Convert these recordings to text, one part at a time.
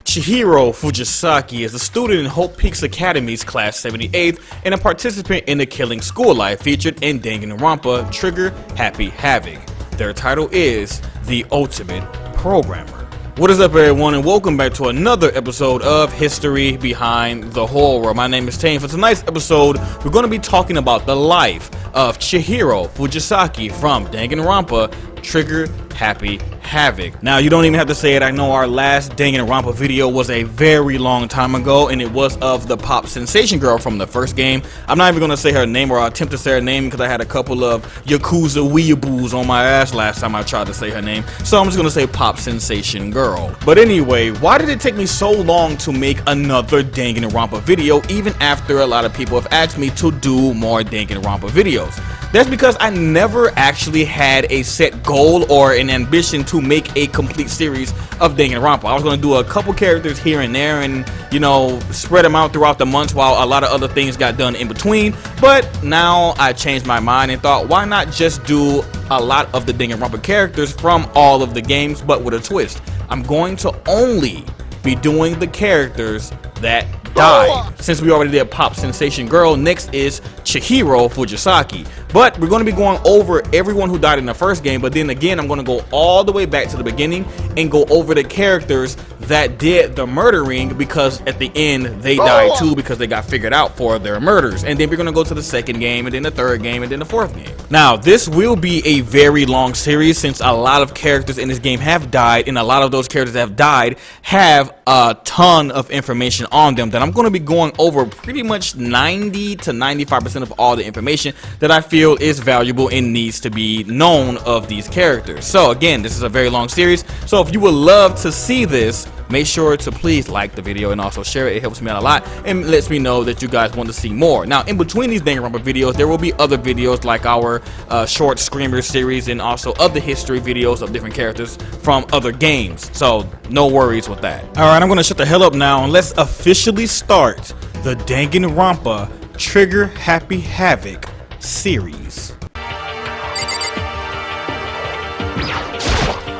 Chihiro Fujisaki is a student in Hope Peaks Academy's Class 78th and a participant in the Killing School Life featured in Danganronpa Trigger Happy Havoc. Their title is The Ultimate Programmer. What is up, everyone, and welcome back to another episode of History Behind the Horror. My name is Tane. For tonight's episode, we're going to be talking about the life of Chihiro Fujisaki from Danganronpa Trigger Happy Havoc. Now, you don't even have to say it. I know our last Danganronpa video was a very long time ago, and it was of the pop sensation girl from the first game. I'm not even going to say her name or attempt to say her name because I had a couple of Yakuza weeaboos on my ass last time I tried to say her name. So I'm just going to say pop sensation girl. But anyway, why did it take me so long to make another Danganronpa video even after a lot of people have asked me to do more Danganronpa videos? That's because I never actually had a set goal or an ambition to make a complete series of Danganronpa. I was going to do a couple characters here and there and, you know, spread them out throughout the months while a lot of other things got done in between. But now I changed my mind and thought, why not just do a lot of the Danganronpa characters from all of the games, but with a twist. I'm going to only be doing the characters that died. Since we already did Pop Sensation Girl, next is Chihiro Fujisaki. But we're going to be going over everyone who died in the first game, but then again I'm going to go all the way back to the beginning and go over the characters that did the murdering, because at the end they died too because they got figured out for their murders. And then we're going to go to the second game, and then the third game, and then the fourth game. Now, this will be a very long series since a lot of characters in this game have died, and a lot of those characters that have died have a ton of information on them that I'm going to be going over pretty much 90 to 95% of all the information that I feel is valuable and needs to be known of these characters. So again, this is a very long series, so if you would love to see this, make sure to please like the video and also share it. It helps me out a lot and lets me know that you guys want to see more. Now, in between these Danganronpa videos, there will be other videos like our short Screamer series and also other history videos of different characters from other games. So no worries with that. Alright, I'm going to shut the hell up now and let's officially start the Danganronpa Trigger Happy Havoc series.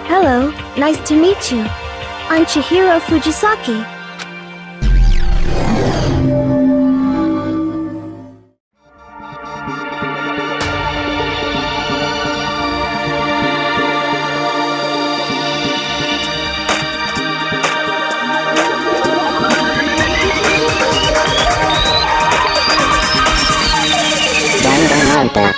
Hello, nice to meet you. I'm Chihiro Fujisaki. Danganronpa.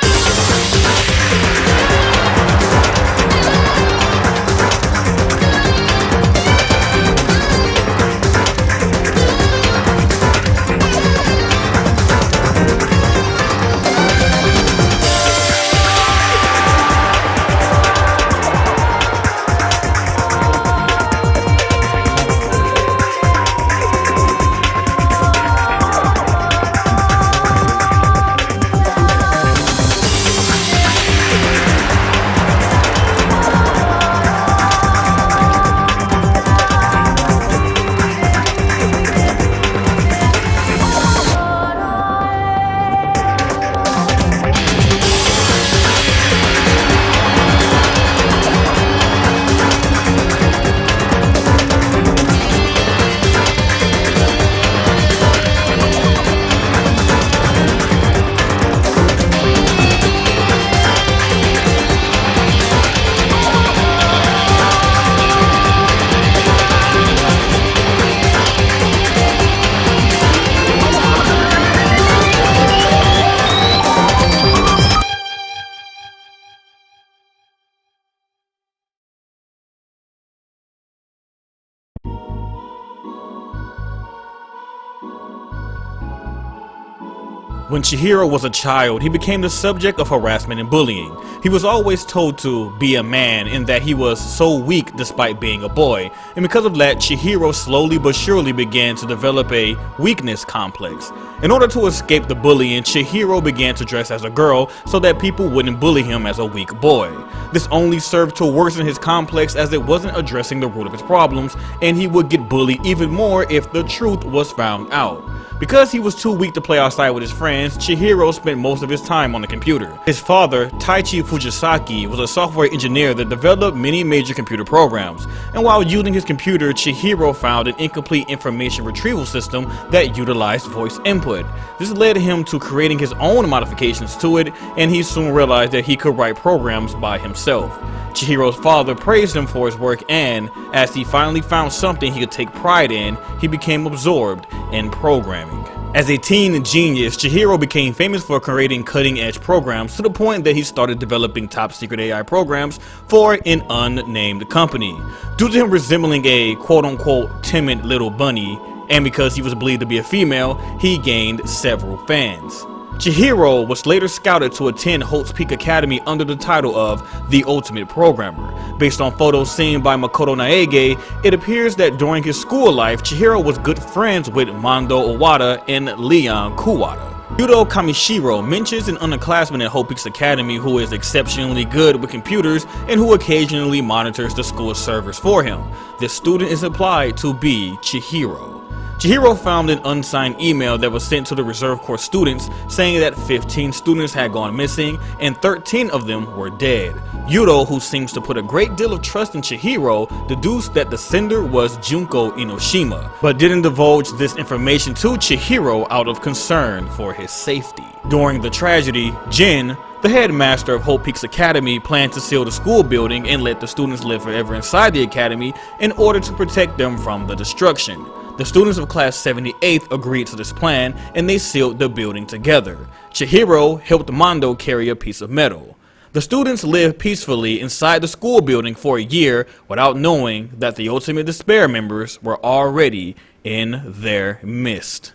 When Chihiro was a child, he became the subject of harassment and bullying. He was always told to be a man in that he was so weak despite being a boy, and because of that, Chihiro slowly but surely began to develop a weakness complex. In order to escape the bullying, Chihiro began to dress as a girl so that people wouldn't bully him as a weak boy. This only served to worsen his complex as it wasn't addressing the root of his problems, and he would get bullied even more if the truth was found out. Because he was too weak to play outside with his friends, Chihiro spent most of his time on the computer. His father, Chihiro Fujisaki, was a software engineer that developed many major computer programs, and while using his computer, Chihiro found an incomplete information retrieval system that utilized voice input. This led him to creating his own modifications to it, and he soon realized that he could write programs by himself. Chihiro's father praised him for his work, and as he finally found something he could take pride in, he became absorbed in programming. As a teen genius, Chihiro became famous for creating cutting-edge programs to the point that he started developing top-secret AI programs for an unnamed company. Due to him resembling a quote-unquote timid little bunny, and because he was believed to be a female, he gained several fans. Chihiro was later scouted to attend Holt's Peak Academy under the title of The Ultimate Programmer. Based on photos seen by Makoto Naege, it appears that during his school life, Chihiro was good friends with Mondo Owada and Leon Kuwata. Yudo Kamishiro mentions an underclassman at Holt Peaks Academy who is exceptionally good with computers and who occasionally monitors the school servers for him. This student is implied to be Chihiro. Chihiro found an unsigned email that was sent to the reserve corps students saying that 15 students had gone missing and 13 of them were dead. Yudo, who seems to put a great deal of trust in Chihiro, deduced that the sender was Junko Inoshima, but didn't divulge this information to Chihiro out of concern for his safety. During the tragedy, Jin, the headmaster of Holt Peaks Academy, planned to seal the school building and let the students live forever inside the academy in order to protect them from the destruction. The students of class 78 agreed to this plan and they sealed the building together. Chihiro helped Mondo carry a piece of metal. The students lived peacefully inside the school building for a year without knowing that the Ultimate Despair members were already in their midst.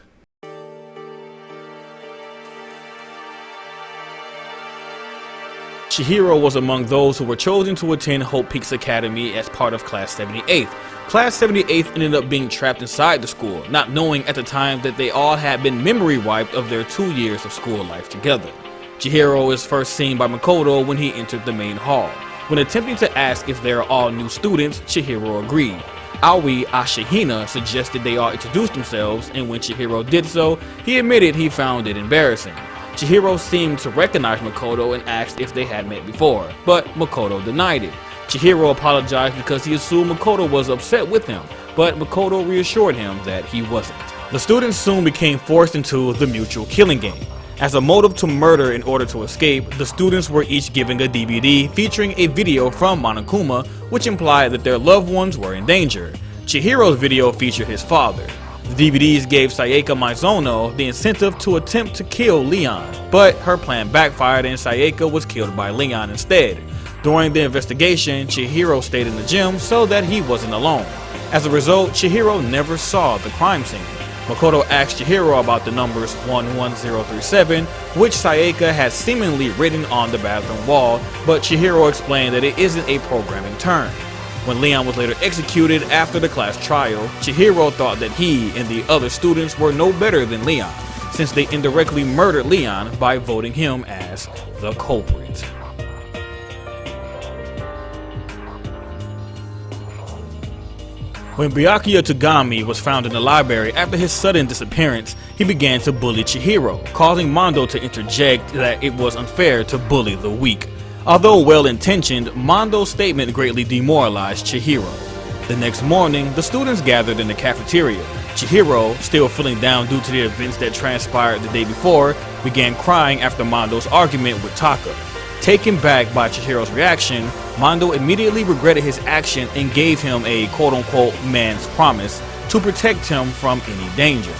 Chihiro was among those who were chosen to attend Holt Peaks Academy as part of Class 78. Class 78 ended up being trapped inside the school, not knowing at the time that they all had been memory wiped of their 2 years of school life together. Chihiro is first seen by Makoto when he entered the main hall. When attempting to ask if they are all new students, Chihiro agreed. Aoi Ashihina suggested they all introduce themselves, and when Chihiro did so, he admitted he found it embarrassing. Chihiro seemed to recognize Makoto and asked if they had met before, but Makoto denied it. Chihiro apologized because he assumed Makoto was upset with him, but Makoto reassured him that he wasn't. The students soon became forced into the mutual killing game. As a motive to murder in order to escape, the students were each given a DVD featuring a video from Monokuma, which implied that their loved ones were in danger. Chihiro's video featured his father. The DVDs gave Sayaka Mizono the incentive to attempt to kill Leon, but her plan backfired and Sayaka was killed by Leon instead. During the investigation, Chihiro stayed in the gym so that he wasn't alone. As a result, Chihiro never saw the crime scene. Makoto asked Chihiro about the numbers 11037, which Sayaka had seemingly written on the bathroom wall, but Chihiro explained that it isn't a programming term. When Leon was later executed after the class trial, Chihiro thought that he and the other students were no better than Leon, since they indirectly murdered Leon by voting him as the culprit. When Byakuya Togami was found in the library after his sudden disappearance, he began to bully Chihiro, causing Mondo to interject that it was unfair to bully the weak. Although well-intentioned, Mondo's statement greatly demoralized Chihiro. The next morning, the students gathered in the cafeteria. Chihiro, still feeling down due to the events that transpired the day before, began crying after Mondo's argument with Taka. Taken back by Chihiro's reaction, Mondo immediately regretted his action and gave him a quote-unquote man's promise to protect him from any danger.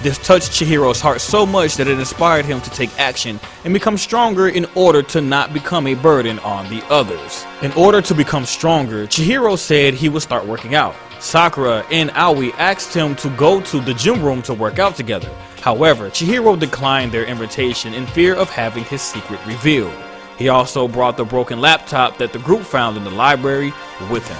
This touched Chihiro's heart so much that it inspired him to take action and become stronger in order to not become a burden on the others. In order to become stronger, Chihiro said he would start working out. Sakura and Aoi asked him to go to the gym room to work out together. However, Chihiro declined their invitation in fear of having his secret revealed. He also brought the broken laptop that the group found in the library with him.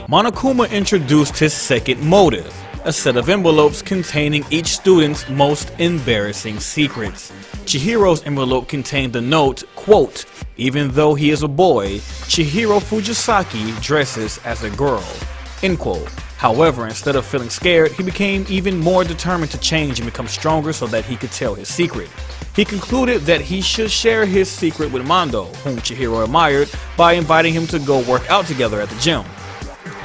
Monokuma introduced his second motive. a set of envelopes containing each student's most embarrassing secrets. Chihiro's envelope contained the note, quote, "Even though he is a boy, Chihiro Fujisaki dresses as a girl," end quote. However, instead of feeling scared, he became even more determined to change and become stronger so that he could tell his secret. He concluded that he should share his secret with Mondo, whom Chihiro admired, by inviting him to go work out together at the gym.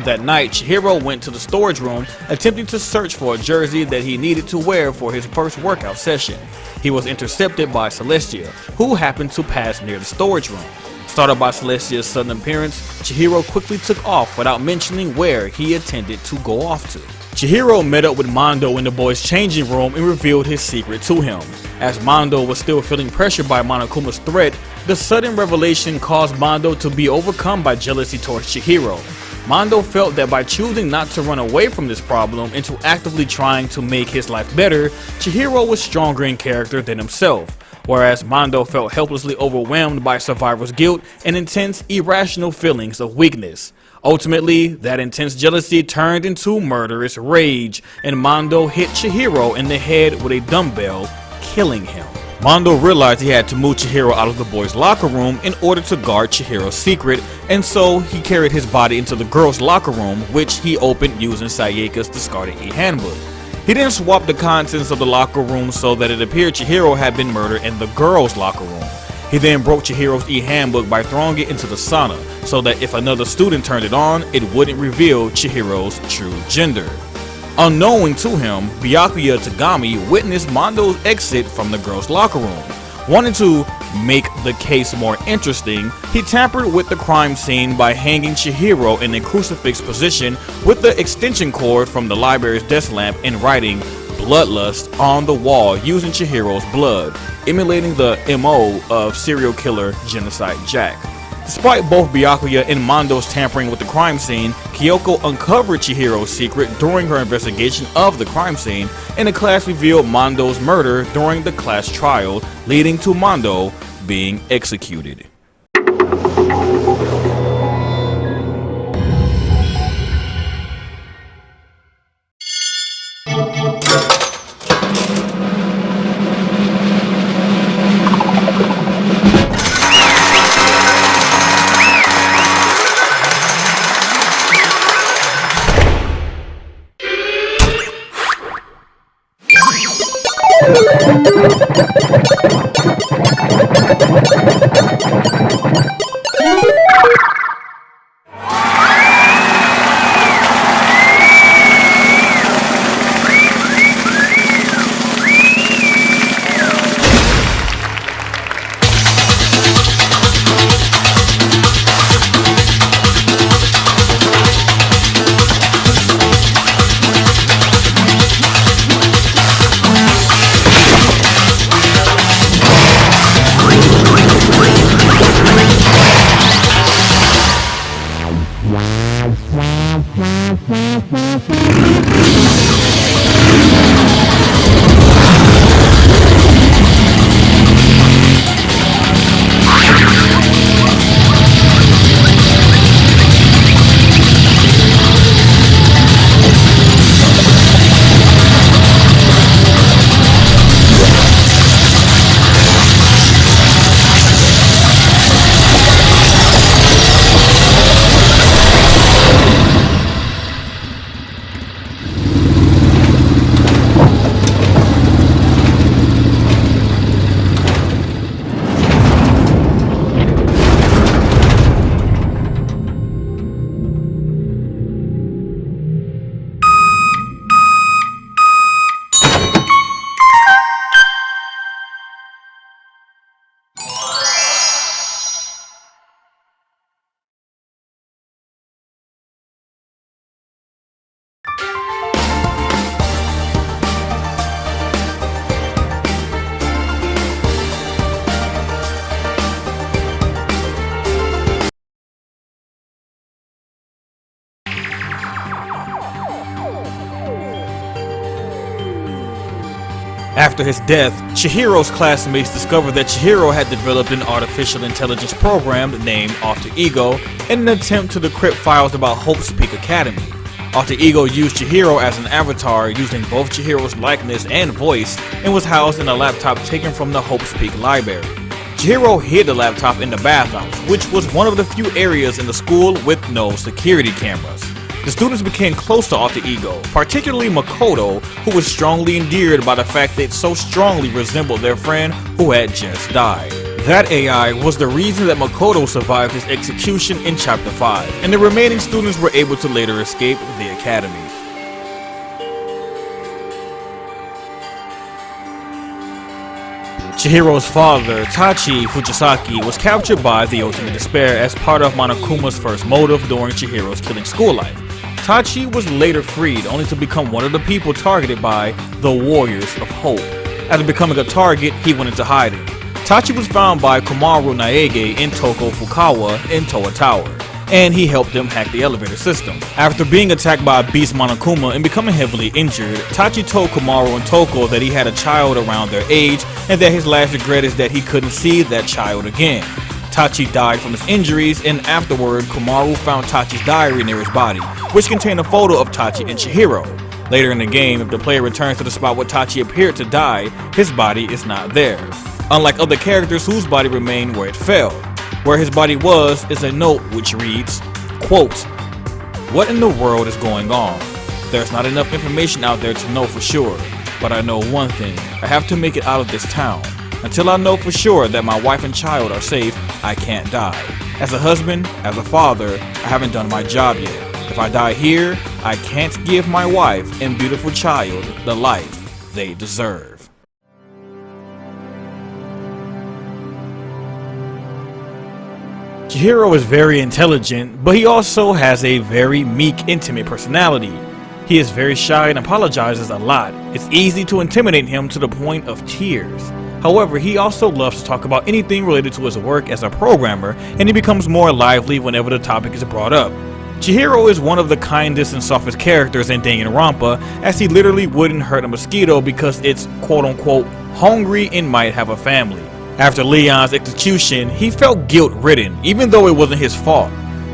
That night, Chihiro went to the storage room, attempting to search for a jersey that he needed to wear for his first workout session. He was intercepted by Celestia, who happened to pass near the storage room. Startled by Celestia's sudden appearance, Chihiro quickly took off without mentioning where he intended to go off to. Chihiro met up with Mondo in the boys' changing room and revealed his secret to him. As Mondo was still feeling pressured by Monokuma's threat, the sudden revelation caused Mondo to be overcome by jealousy towards Chihiro. Mondo felt that by choosing not to run away from this problem and to actively trying to make his life better, Chihiro was stronger in character than himself, whereas Mondo felt helplessly overwhelmed by survivor's guilt and intense, irrational feelings of weakness. Ultimately, that intense jealousy turned into murderous rage, and Mondo hit Chihiro in the head with a dumbbell, killing him. Mondo realized he had to move Chihiro out of the boys' locker room in order to guard Chihiro's secret, and so he carried his body into the girls' locker room, which he opened using Sayaka's discarded e-handbook. He then swapped the contents of the locker room so that it appeared Chihiro had been murdered in the girls' locker room. He then broke Chihiro's e-handbook by throwing it into the sauna, so that if another student turned it on, it wouldn't reveal Chihiro's true gender. Unknowing to him, Byakuya Tagami witnessed Mondo's exit from the girls' locker room. Wanting to make the case more interesting, he tampered with the crime scene by hanging Chihiro in a crucifix position with the extension cord from the library's desk lamp and writing "Bloodlust" on the wall using Chihiro's blood, emulating the MO of serial killer Genocide Jack. Despite both Byakuya and Mondo's tampering with the crime scene, Kyoko uncovered Chihiro's secret during her investigation of the crime scene, and the class revealed Mondo's murder during the class trial, leading to Mondo being executed. After his death, Chihiro's classmates discovered that Chihiro had developed an artificial intelligence program named Alter Ego in an attempt to decrypt files about Hope's Peak Academy. Alter Ego used Chihiro as an avatar using both Chihiro's likeness and voice and was housed in a laptop taken from the Hope's Peak library. Chihiro hid the laptop in the bathhouse, which was one of the few areas in the school with no security cameras. The students became close to Alter Ego, particularly Makoto, who was strongly endeared by the fact that it so strongly resembled their friend who had just died. That AI was the reason that Makoto survived his execution in Chapter 5, and the remaining students were able to later escape the academy. Chihiro's father, Tachi Fujisaki, was captured by the Ultimate Despair as part of Monokuma's first motive during Chihiro's killing school life. Tachi was later freed, only to become one of the people targeted by the Warriors of Hope. After becoming a target, he went into hiding. Tachi was found by Komaru Naege in Toko Fukawa in Toa Tower, and he helped them hack the elevator system. After being attacked by Beast Monokuma and becoming heavily injured, Tachi told Komaru and Toko that he had a child around their age and that his last regret is that he couldn't see that child again. Tachi died from his injuries, and afterward, Komaru found Tachi's diary near his body, which contained a photo of Tachi and Chihiro. Later in the game, if the player returns to the spot where Tachi appeared to die, his body is not there. Unlike other characters whose body remained where it fell. Where his body was is a note which reads, quote, "What in the world is going on? There's not enough information out there to know for sure, but I know one thing, I have to make it out of this town. Until I know for sure that my wife and child are safe, I can't die. As a husband, as a father, I haven't done my job yet. If I die here, I can't give my wife and beautiful child the life they deserve." Chihiro is very intelligent, but he also has a very meek, intimate personality. He is very shy and apologizes a lot. It's easy to intimidate him to the point of tears. However, he also loves to talk about anything related to his work as a programmer, and he becomes more lively whenever the topic is brought up. Chihiro is one of the kindest and softest characters in Danganronpa, as he literally wouldn't hurt a mosquito because it's quote-unquote hungry and might have a family. After Leon's execution, he felt guilt-ridden, even though it wasn't his fault.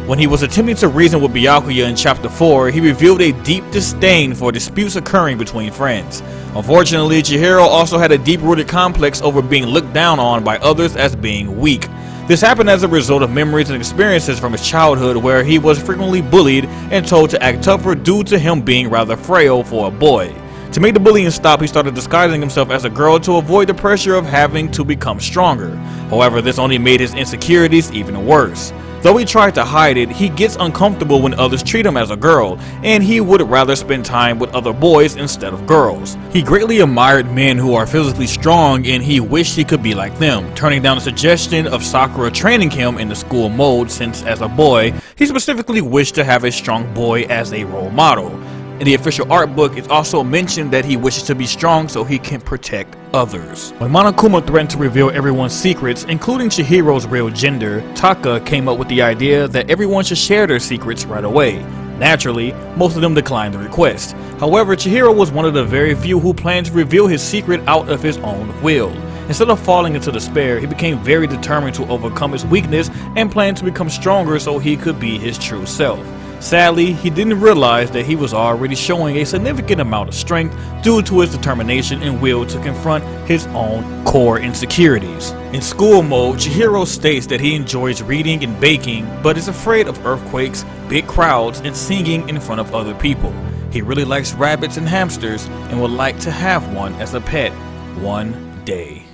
When he was attempting to reason with Byakuya in Chapter 4, he revealed a deep disdain for disputes occurring between friends. Unfortunately, Chihiro also had a deep-rooted complex over being looked down on by others as being weak. This happened as a result of memories and experiences from his childhood where he was frequently bullied and told to act tougher due to him being rather frail for a boy. To make the bullying stop, he started disguising himself as a girl to avoid the pressure of having to become stronger. However, this only made his insecurities even worse. Though he tried to hide it, he gets uncomfortable when others treat him as a girl, and he would rather spend time with other boys instead of girls. He greatly admired men who are physically strong, and he wished he could be like them, turning down the suggestion of Sakura training him in the school mode since as a boy, he specifically wished to have a strong boy as a role model. In the official art book, it's also mentioned that he wishes to be strong so he can protect others. When Monokuma threatened to reveal everyone's secrets, including Chihiro's real gender, Taka came up with the idea that everyone should share their secrets right away. Naturally, most of them declined the request. However, Chihiro was one of the very few who planned to reveal his secret out of his own will. Instead of falling into despair, he became very determined to overcome his weakness and planned to become stronger so he could be his true self. Sadly, he didn't realize that he was already showing a significant amount of strength due to his determination and will to confront his own core insecurities. In school mode, Chihiro states that he enjoys reading and baking, but is afraid of earthquakes, big crowds, and singing in front of other people. He really likes rabbits and hamsters and would like to have one as a pet one day.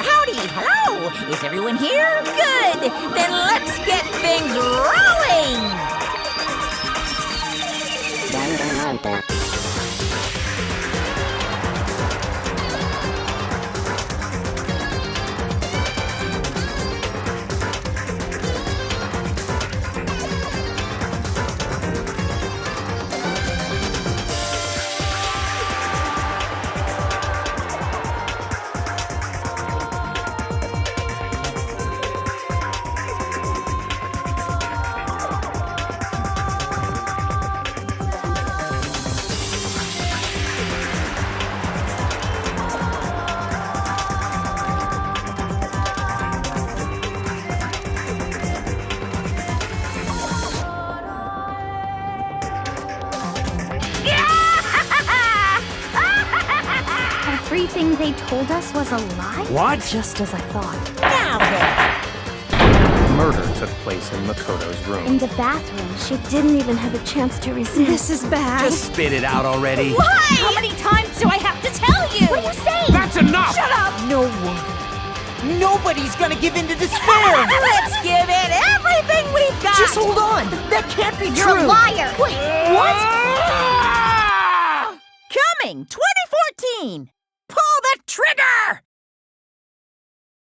Howdy, hello! Is everyone here? Good! Then let's get things rolling! Danganronpa. told us was a lie? What? Just as I thought. Now then. Murder took place in Makoto's In room. the bathroom, she didn't even have a chance to resist. This is bad. Just spit it out already. Why? How many times do I have to tell you? What are you saying? That's enough! Shut up! No one. Nobody's gonna give in to despair. Let's give it everything we've got! Just hold on. That can't be You're true. a liar! Wait, what? Coming 2014! Pull the trigger!